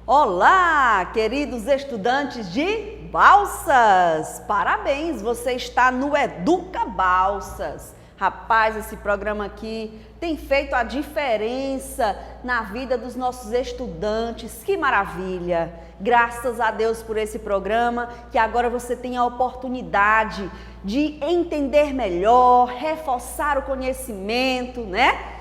Olá, queridos estudantes de Balsas! Parabéns, você está no Educa Balsas. Rapaz, esse programa aqui tem feito a diferença na vida dos nossos estudantes. Que maravilha! Graças a Deus por esse programa, que agora você tem a oportunidade de entender melhor, reforçar o conhecimento, né?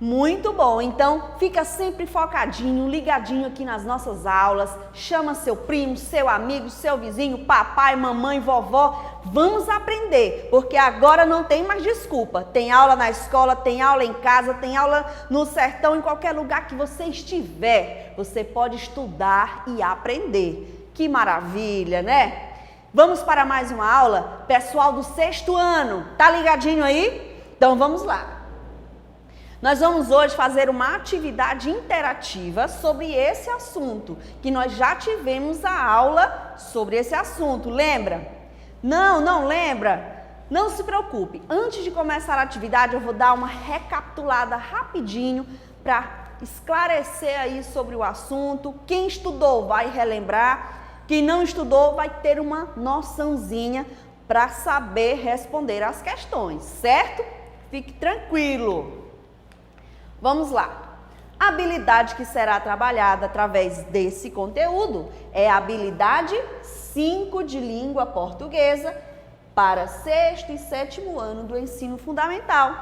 Muito bom, então fica sempre focadinho, ligadinho aqui nas nossas aulas, chama seu primo, seu amigo, seu vizinho, papai, mamãe, vovó, vamos aprender, porque agora não tem mais desculpa, tem aula na escola, tem aula em casa, tem aula no sertão, em qualquer lugar que você estiver, você pode estudar e aprender, que maravilha, né? Vamos para mais uma aula? Pessoal do 6º ano, tá ligadinho aí? Então vamos lá. Nós vamos hoje fazer uma atividade interativa sobre esse assunto, que nós já tivemos a aula sobre esse assunto, lembra? Não lembra? Não se preocupe, antes de começar a atividade eu vou dar uma recapitulada rapidinho para esclarecer aí sobre o assunto. Quem estudou vai relembrar, quem não estudou vai ter uma noçãozinha para saber responder as questões, certo? Fique tranquilo. Vamos lá. A habilidade que será trabalhada através desse conteúdo é a habilidade 5 de língua portuguesa para 6º e 7º ano do ensino fundamental.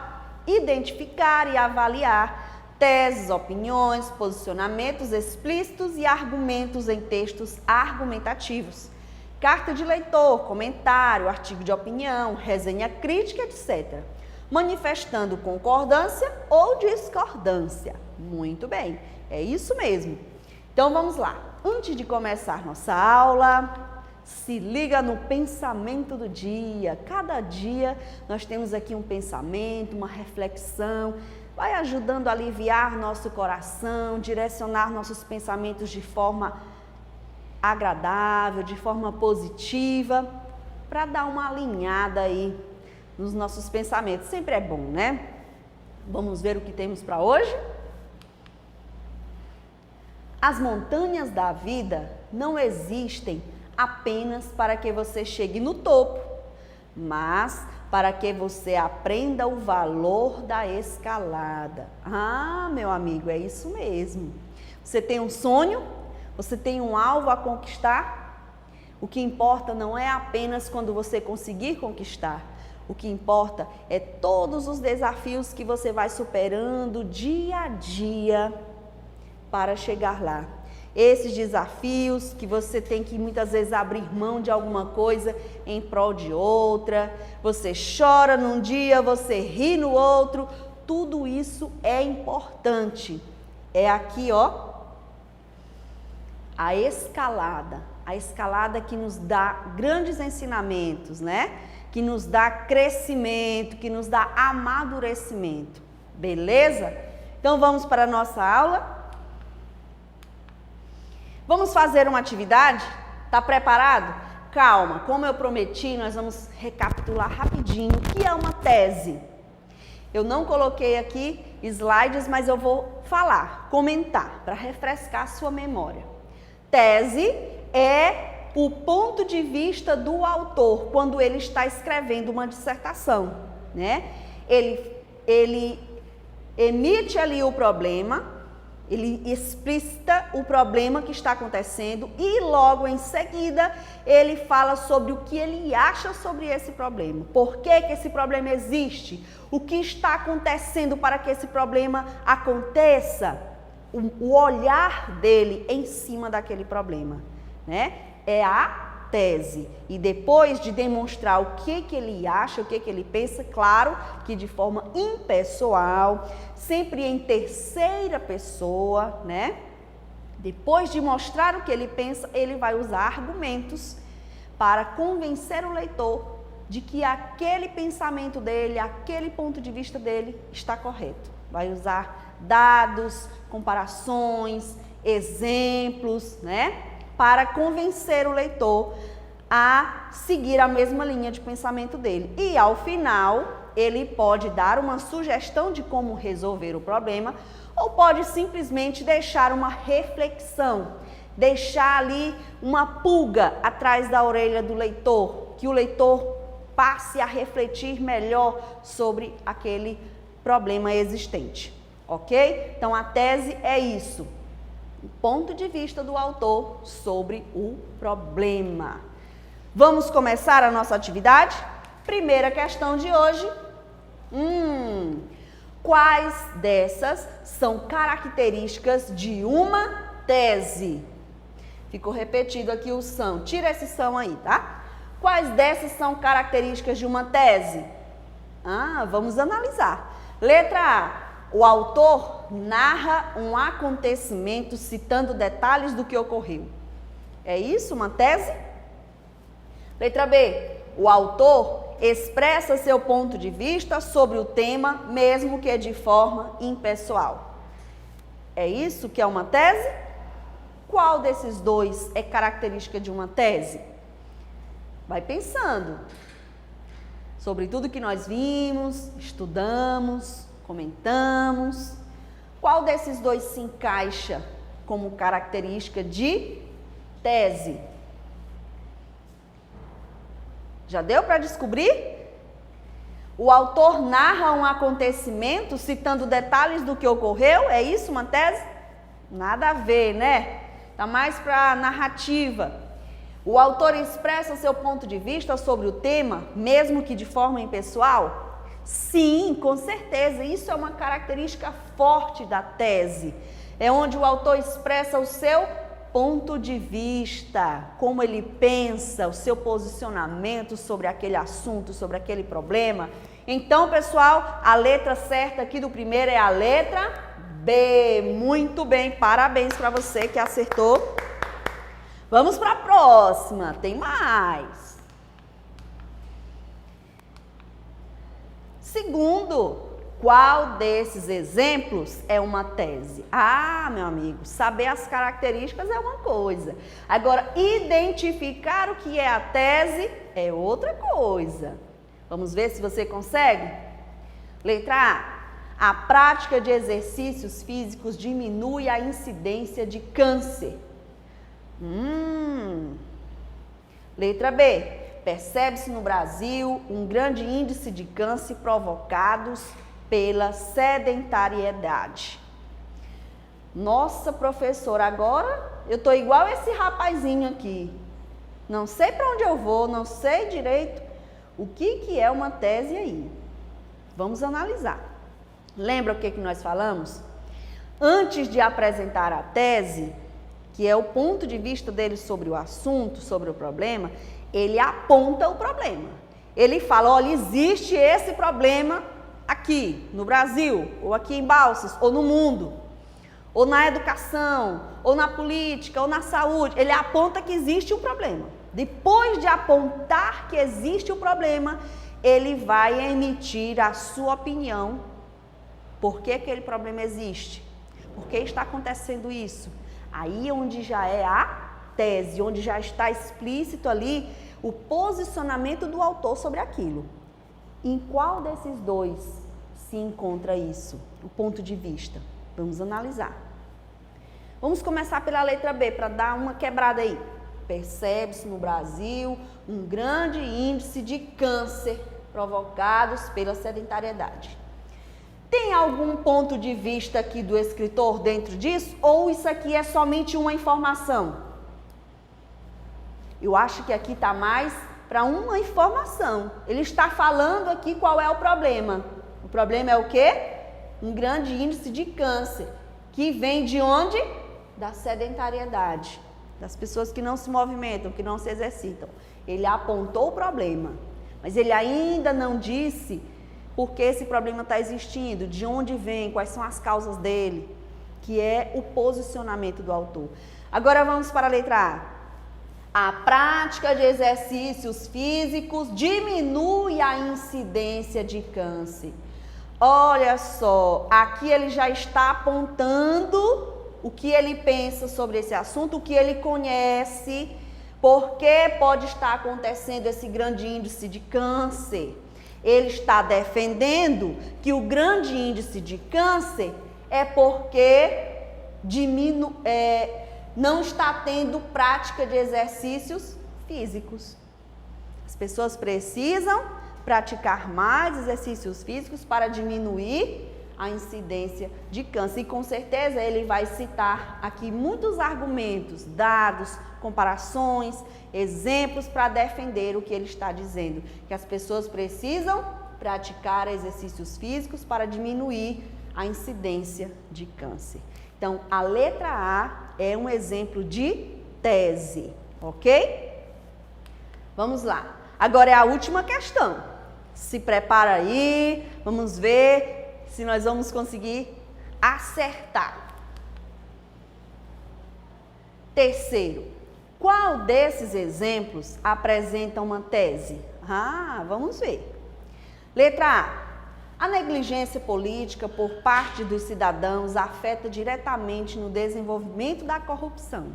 Identificar e avaliar teses, opiniões, posicionamentos explícitos e argumentos em textos argumentativos. Carta de leitor, comentário, artigo de opinião, resenha crítica, etc. Manifestando concordância ou discordância. Muito bem, é isso mesmo. Então vamos lá. Antes de começar nossa aula, se liga no pensamento do dia. Cada dia nós temos aqui um pensamento, uma reflexão, vai ajudando a aliviar nosso coração, direcionar nossos pensamentos de forma agradável, de forma positiva, para dar uma alinhada aí nos nossos pensamentos. Sempre é bom, né? Vamos ver o que temos para hoje? As montanhas da vida não existem apenas para que você chegue no topo, mas para que você aprenda o valor da escalada. Ah, meu amigo, é isso mesmo. Você tem um sonho? Você tem um alvo a conquistar? O que importa não é apenas quando você conseguir conquistar. O que importa é todos os desafios que você vai superando dia a dia para chegar lá. Esses desafios que você tem que muitas vezes abrir mão de alguma coisa em prol de outra. Você chora num dia, você ri no outro. Tudo isso é importante. É aqui, ó, a escalada que nos dá grandes ensinamentos, né? Que nos dá crescimento, que nos dá amadurecimento. Beleza? Então vamos para a nossa aula? Vamos fazer uma atividade? Tá preparado? Calma, como eu prometi, nós vamos recapitular rapidinho o que é uma tese. Eu não coloquei aqui slides, mas eu vou falar, comentar, para refrescar a sua memória. Tese é o ponto de vista do autor quando ele está escrevendo uma dissertação, né? Ele emite ali o problema, ele explicita o problema que está acontecendo e logo em seguida ele fala sobre o que ele acha sobre esse problema. Por que esse problema existe? O que está acontecendo para que esse problema aconteça? O olhar dele em cima daquele problema, né? É a tese. E depois de demonstrar o que ele acha, o que ele pensa, claro que de forma impessoal, sempre em terceira pessoa, né? Depois de mostrar o que ele pensa, ele vai usar argumentos para convencer o leitor de que aquele pensamento dele, aquele ponto de vista dele está correto. Vai usar dados, comparações, exemplos, né? Para convencer o leitor a seguir a mesma linha de pensamento dele. E ao final, ele pode dar uma sugestão de como resolver o problema ou pode simplesmente deixar uma reflexão. deixar ali uma pulga atrás da orelha do leitor, que o leitor passe a refletir melhor sobre aquele problema existente, ok? Então, a tese é isso, o ponto de vista do autor sobre o problema. Vamos começar a nossa atividade? Primeira questão de hoje. Quais dessas são características de uma tese? Ficou repetido aqui o são. Tira esse são aí, tá? Quais dessas são características de uma tese? Vamos analisar. Letra A. O autor narra um acontecimento citando detalhes do que ocorreu. É isso, uma tese? Letra B. O autor expressa seu ponto de vista sobre o tema, mesmo que de forma impessoal. É isso que é uma tese? Qual desses dois é característica de uma tese? Vai pensando sobre tudo que nós vimos, estudamos, comentamos. Qual desses dois se encaixa como característica de tese? Já deu para descobrir? O autor narra um acontecimento citando detalhes do que ocorreu? É isso uma tese? Nada a ver, né? Tá mais para narrativa. O autor expressa seu ponto de vista sobre o tema, mesmo que de forma impessoal? Sim, com certeza. Isso é uma característica forte da tese. É onde o autor expressa o seu ponto de vista, como ele pensa, o seu posicionamento sobre aquele assunto, sobre aquele problema. Então, pessoal, a letra certa aqui do primeiro é a letra B. Muito bem, parabéns para você que acertou. Vamos para a próxima, tem mais. Segundo, qual desses exemplos é uma tese? Meu amigo, saber as características é uma coisa. Agora, identificar o que é a tese é outra coisa. Vamos ver se você consegue? Letra A. A prática de exercícios físicos diminui a incidência de câncer. Letra B. Percebe-se no Brasil um grande índice de câncer provocados pela sedentariedade. Nossa, professora, agora eu tô igual esse rapazinho aqui. Não sei para onde eu vou, não sei direito o que é uma tese aí. Vamos analisar. Lembra o que nós falamos? Antes de apresentar a tese, que é o ponto de vista dele sobre o assunto, sobre o problema, ele aponta o problema. Ele fala, olha, existe esse problema aqui no Brasil, ou aqui em Balsas, ou no mundo, ou na educação, ou na política, ou na saúde. Ele aponta que existe um problema. Depois de apontar que existe um problema, ele vai emitir a sua opinião. Por que aquele problema existe? Por que está acontecendo isso? Aí é onde já é a tese, onde já está explícito ali o posicionamento do autor sobre aquilo. Em qual desses dois se encontra isso, o ponto de vista? Vamos analisar. Vamos começar pela letra B, para dar uma quebrada aí. Percebe-se no Brasil um grande índice de câncer provocados pela sedentariedade. Tem algum ponto de vista aqui do escritor dentro disso? Ou isso aqui é somente uma informação? Eu acho que aqui está mais para uma informação. Ele está falando aqui qual é o problema. O problema é o quê? Um grande índice de câncer. Que vem de onde? Da sedentariedade. Das pessoas que não se movimentam, que não se exercitam. Ele apontou o problema. Mas ele ainda não disse por que esse problema está existindo, de onde vem, quais são as causas dele, que é o posicionamento do autor. Agora vamos para a letra A. A prática de exercícios físicos diminui a incidência de câncer. Olha só, aqui ele já está apontando o que ele pensa sobre esse assunto, o que ele conhece, por que pode estar acontecendo esse grande índice de câncer. Ele está defendendo que o grande índice de câncer é porque não está tendo prática de exercícios físicos. As pessoas precisam praticar mais exercícios físicos para diminuir a incidência de câncer. E com certeza ele vai citar aqui muitos argumentos, dados, comparações, exemplos para defender o que ele está dizendo, que as pessoas precisam praticar exercícios físicos para diminuir a incidência de câncer. Então, a letra A é um exemplo de tese, ok? Vamos lá. Agora é a última questão. Se prepara aí, vamos ver se nós vamos conseguir acertar. Terceiro, qual desses exemplos apresenta uma tese? Vamos ver. Letra A. A negligência política por parte dos cidadãos afeta diretamente no desenvolvimento da corrupção.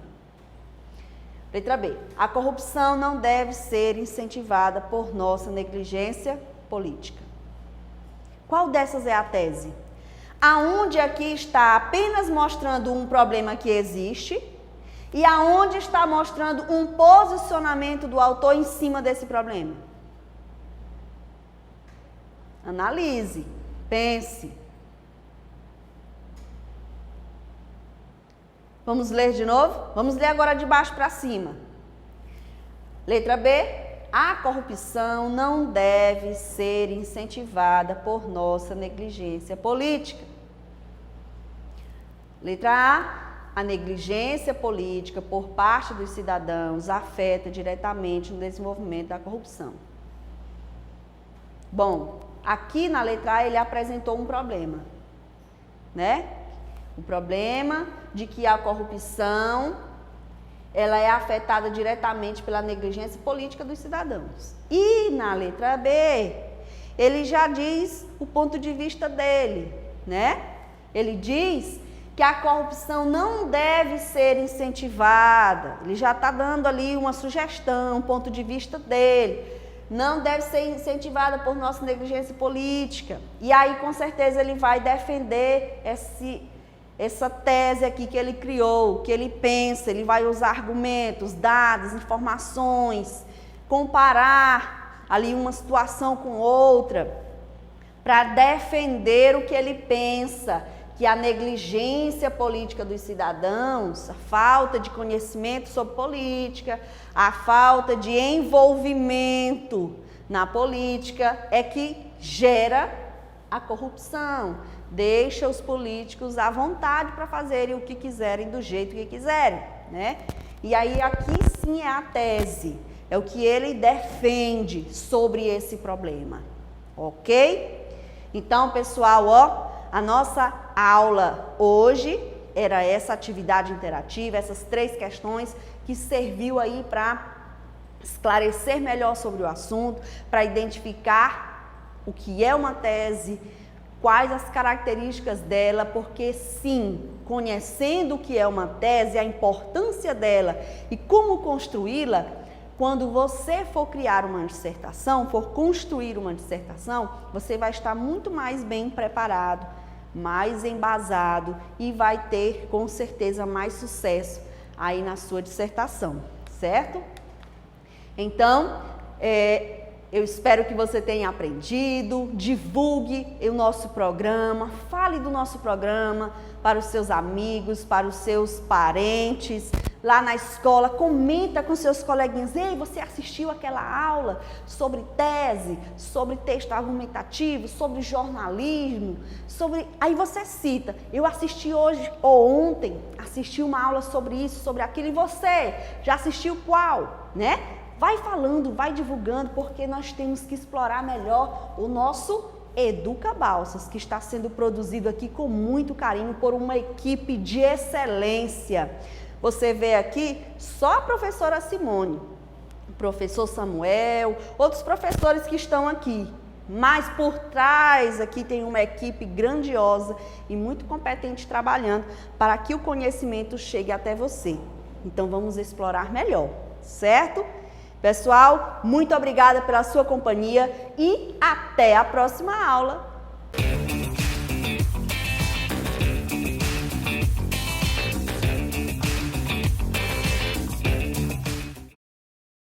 Letra B. A corrupção não deve ser incentivada por nossa negligência política. Qual dessas é a tese? Aonde aqui está apenas mostrando um problema que existe e aonde está mostrando um posicionamento do autor em cima desse problema? Analise, pense. Vamos ler de novo? Vamos ler agora de baixo para cima. Letra B. A corrupção não deve ser incentivada por nossa negligência política. Letra A. A negligência política por parte dos cidadãos afeta diretamente no desenvolvimento da corrupção. Bom, aqui na letra A ele apresentou um problema, né? O problema de que a corrupção ela é afetada diretamente pela negligência política dos cidadãos. E na letra B, ele já diz o ponto de vista dele, né? Ele diz que a corrupção não deve ser incentivada. Ele já está dando ali uma sugestão, um ponto de vista dele. Não deve ser incentivada por nossa negligência política. E aí, com certeza, ele vai defender essa tese aqui que ele criou, que ele pensa, ele vai usar argumentos, dados, informações, comparar ali uma situação com outra, para defender o que ele pensa, que a negligência política dos cidadãos, a falta de conhecimento sobre política, a falta de envolvimento na política é que gera a corrupção. Deixa os políticos à vontade para fazerem o que quiserem, do jeito que quiserem, né? E aí aqui sim é a tese, é o que ele defende sobre esse problema, ok? Então, pessoal, ó, a nossa aula hoje era essa atividade interativa, essas 3 questões que serviu aí para esclarecer melhor sobre o assunto, para identificar o que é uma tese, quais as características dela, porque sim, conhecendo o que é uma tese, a importância dela e como construí-la, quando você for criar uma dissertação, for construir uma dissertação, você vai estar muito mais bem preparado, mais embasado e vai ter com certeza mais sucesso aí na sua dissertação, certo? Então, eu espero que você tenha aprendido, divulgue o nosso programa, fale do nosso programa para os seus amigos, para os seus parentes, lá na escola, comenta com seus coleguinhas, ei, você assistiu aquela aula sobre tese, sobre texto argumentativo, sobre jornalismo, aí você cita, eu assisti hoje ou ontem, assisti uma aula sobre isso, sobre aquilo, e você já assistiu qual, né? Vai falando, vai divulgando, porque nós temos que explorar melhor o nosso Educa Balsas, que está sendo produzido aqui com muito carinho por uma equipe de excelência. Você vê aqui só a professora Simone, o professor Samuel, outros professores que estão aqui. Mas por trás aqui tem uma equipe grandiosa e muito competente trabalhando para que o conhecimento chegue até você. Então vamos explorar melhor, certo? Pessoal, muito obrigada pela sua companhia e até a próxima aula.